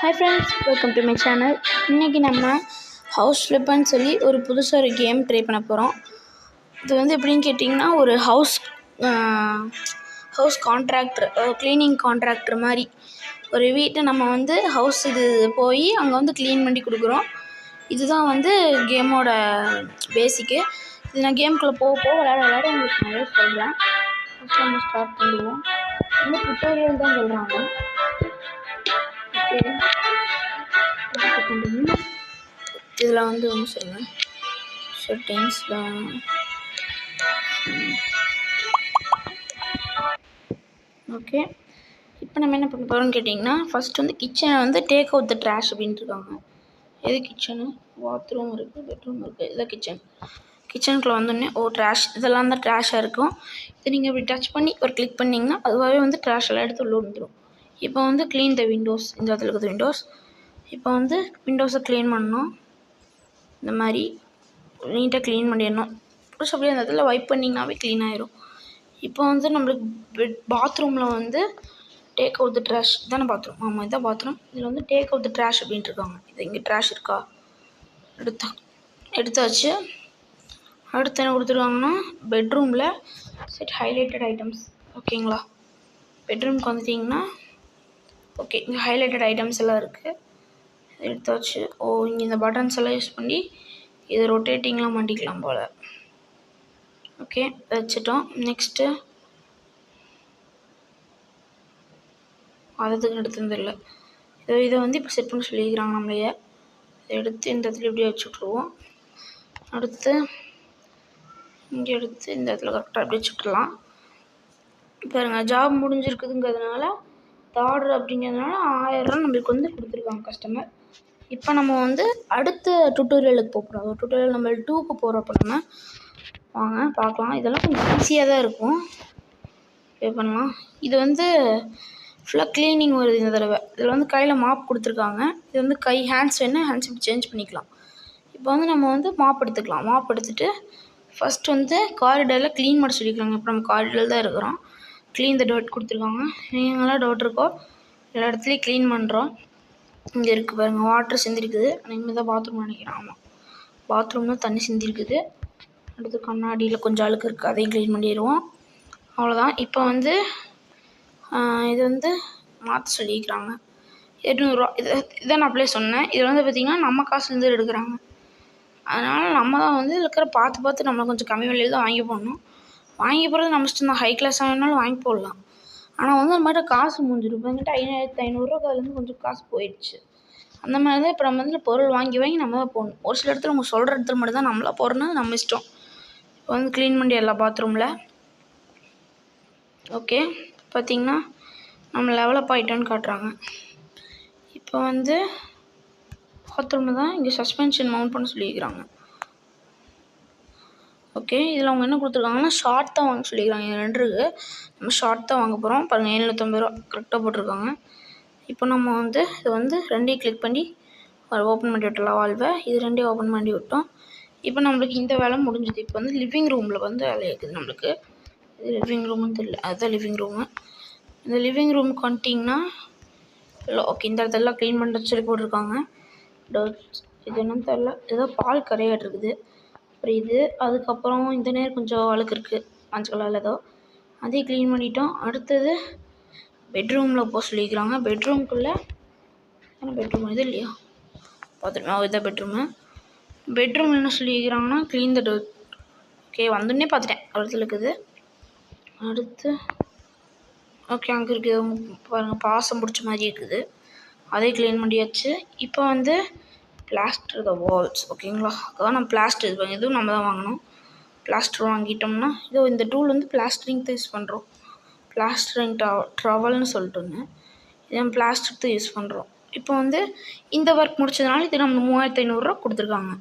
Hi friends, welcome to my channel. இன்றைக்கி நம்ம house ஃப்ளிப்புன்னு சொல்லி ஒரு புதுசாக ஒரு கேம் ட்ரை பண்ண போகிறோம். இது வந்து எப்படின்னு கேட்டிங்கன்னா, ஒரு ஹவுஸ் கான்ட்ராக்டர், க்ளீனிங் கான்ட்ராக்டர் மாதிரி ஒரு வீட்டை நம்ம வந்து ஹவுஸ் இது போய் அங்கே வந்து க்ளீன் பண்ணி கொடுக்குறோம். இதுதான் வந்து கேமோட பேசிக்கு. இது நான் கேமுக்குள்ளே போக விளையாட உங்களுக்கு நிறைய சொல்கிறேன். ஃபஸ்ட் நம்ம ஸ்டார்ட் பண்ணுவோம். வந்து டுட்டோரியல் தான் சொல்கிறாங்க. இதில் வந்து ஒன்று சொல்லுங்கள், செட்டிங்ஸில் ஓகே. இப்போ நம்ம என்ன பண்ண போகிறோம்னு கேட்டிங்கன்னா, ஃபஸ்ட் வந்து கிச்சனை வந்து டேக் அவுட் த ட்ராஷ் அப்படின்ட்டு இருக்காங்க. எது கிச்சனு? பாத்ரூம் இருக்குது, பெட்ரூம் இருக்குது, இதான் கிச்சனுக்குள்ளே வந்தோடனே ட்ராஷ், இதெல்லாம் தான் ட்ராஷாக இருக்கும். இதை நீங்கள் இப்படி டச் பண்ணி ஒரு கிளிக் பண்ணிங்கன்னா அதுவாகவே வந்து ட்ராஷ் எல்லாம் எடுத்து உள்ள வந்துடும். இப்போ வந்து க்ளீன் த விண்டோஸ், இந்த இடத்துல இருக்குது விண்டோஸ். இப்போ வந்து விண்டோஸை க்ளீன் பண்ணணும். இந்த மாதிரி நீட்டாக க்ளீன் பண்ணிடணும். ப்ளஸ் அப்படியே அந்த இடத்துல வைப் பண்ணிங்கனாவே க்ளீன் ஆயிரும். இப்போ வந்து நம்மளுக்கு பாத்ரூமில் வந்து டேக் அவுட் த ட்ராஷ், இதான பாத்ரூம்? ஆமாம், இதான் பாத்ரூம். இதில் வந்து டேக் அவுட் த ட்ராஷ் அப்படின்ட்டு இருக்காங்க. இது இங்கே ட்ராஷ் இருக்கா? எடுத்தாச்சு. அடுத்து என்ன கொடுத்துருக்காங்கன்னா, பெட்ரூமில் செட் ஹைலைட்டட் ஐட்டம்ஸ். ஓகேங்களா? பெட்ரூம்க்கு வந்துட்டிங்கன்னா ஓகே, இங்கே ஹைலைட்டட் ஐட்டம்ஸ் எல்லாம் இருக்குது. எடுத்தாச்சு. இங்கே இந்த பட்டன்ஸ் எல்லாம் யூஸ் பண்ணி இதை ரொட்டேட்டிங்லாம் மாட்டிக்கலாம் போல். ஓகே, வச்சுட்டோம். நெக்ஸ்ட்டு அதுக்கு எடுத்துருந்தில்ல, இதை வந்து இப்போ செட் பண்ண சொல்லிக்கிறாங்க நம்மளையே. இதை எடுத்து இந்த இடத்துல இப்படியே வச்சு விட்ருவோம். அடுத்து இங்கே எடுத்து இந்த இடத்துல கரெக்டாக அப்படியே வச்சுட்லாம். பாருங்க, ஜாப் முடிஞ்சிருக்குதுங்கிறதுனால ஆர்டர் அப்படிங்கிறதுனால 1000 நம்மளுக்கு வந்து கொடுத்துருக்காங்க கஸ்டமர். இப்போ நம்ம வந்து அடுத்த டுட்டோரியலுக்கு போகிறோம். டுட்டோரியல் நம்பர் 2க்கு போகிறப்ப நம்ம வாங்க பார்க்கலாம். இதெல்லாம் கொஞ்சம் ஈஸியாக தான் இருக்கும். பே பண்ணலாம். இது வந்து ஃபுல்லாக க்ளீனிங் வருது இந்த தடவை. இதில் வந்து கையில் மாப் கொடுத்துருக்காங்க. இது வந்து ஹேண்ட்ஸ் வேணும், ஹேண்ட்ஸ் இப்படி சேஞ்ச் பண்ணிக்கலாம். இப்போ வந்து நம்ம வந்து மாப் எடுத்துக்கலாம். மாப் எடுத்துகிட்டு ஃபஸ்ட் வந்து காரிடரில் க்ளீன் பண்ண சொல்லியிருக்காங்க. இப்போ நம்ம காரிடரில் தான் இருக்கிறோம். க்ளீன் த டர்ட் கொடுத்துருக்காங்க. எங்கெல்லாம் டர்ட் இருக்கோ எல்லா இடத்துலையும் க்ளீன் பண்ணுறோம். இங்கே இருக்குது பாருங்கள், வாட்டர் சிந்திருக்குது. இனிமேல் தான் பாத்ரூம் நினைக்கிறேன். ஆமாம், பாத்ரூமில் தண்ணி சிந்திருக்குது. அடுத்து கண்ணாடியில் கொஞ்சம் அழுக்கு இருக்குது, அதையும் க்ளீன் பண்ணிடுவோம். அவ்வளோதான். இப்போ வந்து இது வந்து மாற்ற சொல்லியிருக்கிறாங்க. 800 ரூபா. இதை நான் அப்படியே சொன்னேன். இதில் வந்து பார்த்திங்கன்னா நம்ம காசுலேருந்து எடுக்கிறாங்க. அதனால் நம்ம தான் வந்து இருக்கிற பார்த்து நம்ம கொஞ்சம் கம்மி விலையில் தான் வாங்கி போடணும். வாங்கி போகிறது நம்ம இஷ்டம் தான். ஹை கிளாஸாக வேணாலும் வாங்கி போடலாம். ஆனால் வந்து நம்மகிட்ட காசு முடிஞ்சிடும். இப்போ என்கிட்ட 5500 ரூபா அதுலேருந்து கொஞ்சம் காசு போயிடுச்சு. அந்த மாதிரி தான் இப்போ நம்ம வந்து பொருள் வாங்கி நம்ம தான் போடணும். ஒரு சில இடத்துல நம்ம சொல்கிற இடத்துல மட்டும் தான் நம்மளாக போடுறது நம்ம இஷ்டம். இப்போ வந்து க்ளீன் பண்ணி எல்லா பாத்ரூமில் ஓகே. பார்த்திங்கன்னா நம்ம லெவலப் ஆகிட்டோன்னு காட்டுறாங்க. இப்போ வந்து பாத்ரூமில் தான் இங்கே சஸ்பென்ஷன் மவுண்ட் பண்ண சொல்லியிருக்கிறாங்க. ஓகே, இதில் அவங்க என்ன கொடுத்துருக்காங்கன்னா ஷார்ட் தான் வாங்க சொல்லியிருக்காங்க. 2 இருக்குது. நம்ம ஷார்ட் தான் வாங்க போகிறோம். பாருங்கள், 750 ரூபா கரெக்டாக போட்டிருக்காங்க. இப்போ நம்ம வந்து இது வந்து 2ஐயும் கிளிக் பண்ணி ஓப்பன் பண்ணி விட்டலாம் வால்வை. இது 2ஐயும் ஓப்பன் பண்ணி விட்டோம். இப்போ நம்மளுக்கு இந்த வேலை முடிஞ்சுது. இப்போ வந்து லிவிங் ரூமில் வந்து வேலை இருக்குது நம்மளுக்கு. இது லிவிங் ரூமுன்னு தெரியல, அதுதான் லிவிங் ரூமு. இந்த லிவிங் ரூமுக்கு வந்துட்டிங்கன்னா ஓகே, இந்த இடத்தெல்லாம் க்ளீன் பண்ணுறது சொல்லி போட்டிருக்காங்க. இது என்னன்னு தெரில, ஏதோ பால் கரையாட்டு இருக்குது. அப்புறம் இது, அதுக்கப்புறம் இந்த நேரம் கொஞ்சம் அழுக்கு இருக்குது மஞ்சள் கலரில் ஏதோ, அதையும் க்ளீன் பண்ணிட்டோம். அடுத்தது பெட்ரூமில் போக சொல்லியிருக்கிறாங்க. பெட்ரூம்குள்ளே பெட்ரூம் இது இல்லையா? பார்த்துருக்கேன், இதான் பெட்ரூம் என்ன சொல்லியிருக்கிறாங்கன்னா க்ளீன் த டோர். ஓகே, வந்தோடனே பார்த்துட்டேன் இடத்துல இருக்குது. அடுத்து ஓகே, அங்கே இருக்குது பாருங்கள், பாசம் பிடிச்ச மாதிரி இருக்குது. அதையும் க்ளீன் பண்ணியாச்சு. இப்போ வந்து பிளாஸ்டர் த வால்ஸ். ஓகேங்களா? அதான் நம்ம பிளாஸ்டர் இது பண்ணி, இதுவும் நம்ம தான் வாங்கணும். பிளாஸ்டர் வாங்கிட்டோம்னா இந்த டூல் வந்து பிளாஸ்டரிங் தான் யூஸ் பண்ணுறோம். பிளாஸ்டரிங் ட்ரவல்னு சொல்லிட்டு ஒன்று, இது நம்ம பிளாஸ்டர் தான் யூஸ் பண்ணுறோம். இப்போ வந்து இந்த ஒர்க் முடிச்சதுனால இது நம்ம 3500 ரூபா கொடுத்துருக்காங்க.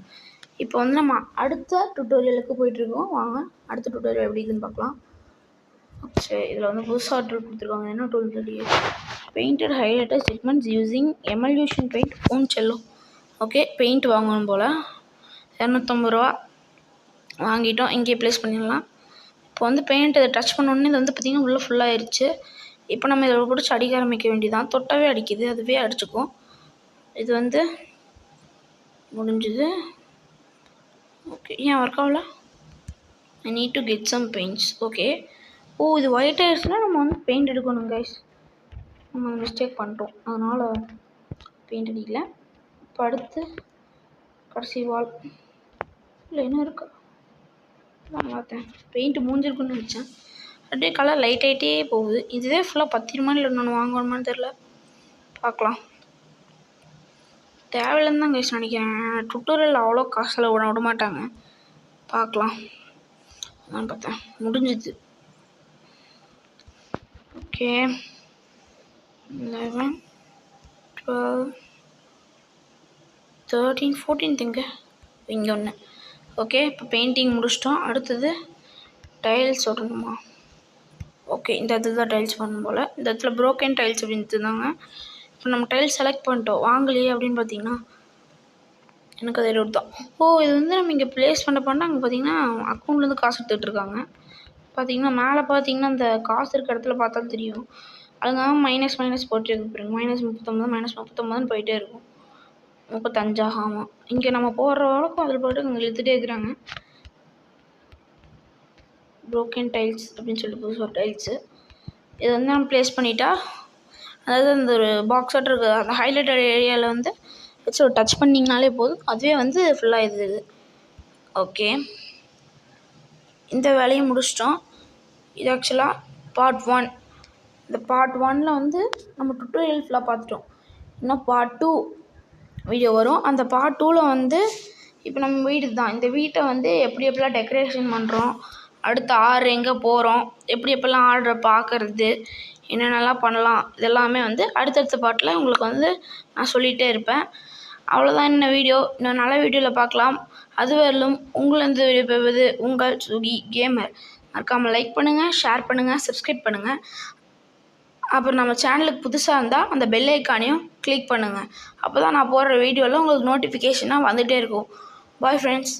இப்போ வந்து நம்ம அடுத்த டுட்டோரியலுக்கு போயிட்டுருக்கோம். வாங்க அடுத்த டுட்டோரியல் எப்படி இருக்குன்னு பார்க்கலாம். சரி, இதில் வந்து புதுசாக டூல் கொடுத்துருக்காங்க. என்ன டூல் தெரியும்? Painted highlighter segments using emulsion paint on cello. Okay, paint வாங்கணும் போல். 250 ரூபா வாங்கிட்டோம். இங்கே ப்ளேஸ் பண்ணிடலாம். இப்போ வந்து பெயிண்ட் இதை டச் பண்ணோடனே இது வந்து பார்த்திங்கன்னா உள்ளே ஃபுல்லாகிடுச்சு. இப்போ நம்ம இதில் பிடிச்சி அடிக்க ஆரம்பிக்க வேண்டியதான். தொட்டாவே அடிக்குது, அதுவே அடிச்சுக்கும். இது வந்து முடிஞ்சுது. ஓகே, ஏன் ஒர்க் ஆகல? I need to get some paints. Okay, இது ஒயிட் ஆயிடுச்சுன்னா நம்ம வந்து பெயிண்ட் எடுக்கணும் கைஸ். நம்ம மிஸ்டேக் பண்ணிட்டோம், அதனால் பெயிண்ட் அடிக்கல. இப்போ அடுத்து கடைசி வால் இல்லை என்ன இருக்கா நான் பார்த்தேன். பெயிண்ட்டு மூஞ்சிருக்குன்னு நினச்சேன். அப்படியே கலர் லைட் ஆகிட்டே போகுது. இதுவே ஃபுல்லாக 10 ரூபாய் இல்லை இன்னொன்று வாங்கணுமான்னு தெரில, பார்க்கலாம். தேவையில்லைன்னு தான் கைஸ் நினைக்கிறேன். டுட்டோரியல் அவ்வளோ காசில் விட மாட்டாங்க. பார்க்கலாம். நான் பார்த்தேன் முடிஞ்சிது. ஓகே, 11 12 13 14 திங்க இங்கே ஒன்று. ஓகே, இப்போ பெயிண்டிங் முடிச்சிட்டோம். அடுத்தது டைல்ஸ் ஓடணுமா? ஓகே, இந்த இடத்துல தான் டைல்ஸ் பண்ணணும் போல். இந்த இடத்துல ப்ரோக்கன் டைல்ஸ் அப்படின்னு இருந்தாங்க. இப்போ நம்ம டைல்ஸ் செலக்ட் பண்ணிட்டோம். வாங்கலையே அப்படின்னு பார்த்தீங்கன்னா எனக்கு அது டவுட் தான். இது வந்து நம்ம இங்கே ப்ளேஸ் பண்ண அங்கே பார்த்தீங்கன்னா அக்கௌண்ட்லேருந்து காசு எடுத்துகிட்ருக்காங்க. பார்த்தீங்கன்னா மேலே பார்த்தீங்கன்னா அந்த காசு இருக்க இடத்துல பார்த்தா தெரியும். அதுங்க மைனஸ் போயிட்டே இருக்கு பாருங்க. -39 போயிட்டே இருக்கும். 35 ஆமாம். இங்கே நம்ம போடுற வரைக்கும் அதில் போய்ட்டு இங்கே இழுத்துட்டே இருக்கிறாங்க. ப்ரோக்கன் டைல்ஸ் அப்படின்னு சொல்லிட்டு புதுசாக ஒரு டைல்ஸு. இதை வந்து நம்ம ப்ளேஸ் பண்ணிட்டா, அதாவது அந்த ஒரு பாக்ஸ் ஆட்டம் இருக்குது, அந்த ஹைலைட்டட் ஏரியாவில் வந்து வச்சு ஒரு டச் பண்ணிங்கனாலே போதும், அதுவே வந்து ஃபுல்லாக இது. ஓகே, இந்த வேலையை முடிச்சிட்டோம். இது ஆக்சுவலாக பார்ட் 1. இந்த பார்ட் 1ல் வந்து நம்ம டுட்டோரியல் ஃபுல்லாக பார்த்துட்டோம். இன்னும் பார்ட் 2 வீடியோ வரும். அந்த பார்ட் 2ல் வந்து இப்போ நம்ம வீடு தான், இந்த வீட்டை வந்து எப்படியெல்லாம் டெக்கரேஷன் பண்ணுறோம், அடுத்து ஆர்டர் எங்கே போகிறோம், எப்படியெல்லாம் ஆர்டரை பார்க்குறது, என்னென்னலாம் பண்ணலாம், இதெல்லாமே வந்து அடுத்தடுத்த பார்ட்டில் உங்களுக்கு வந்து நான் சொல்லிகிட்டே இருப்பேன். அவ்வளோதான் இந்த வீடியோ. இன்னும் நல்ல வீடியோவில் பார்க்கலாம். அதுவரையிலும் உங்களிருந்து விடைபெறுவது உங்கள் சுகி கேமர். மறக்காமல் லைக் பண்ணுங்கள், ஷேர் பண்ணுங்கள், சப்ஸ்கிரைப் பண்ணுங்கள். அப்புறம் நம்ம சேனலுக்கு புதுசாக இருந்தால் அந்த பெல் ஐக்கானையும் கிளிக் பண்ணுங்கள். அப்போ தான் நான் போடுற வீடியோவில் உங்களுக்கு நோட்டிஃபிகேஷனாக வந்துகிட்டே இருக்கும். Bye friends.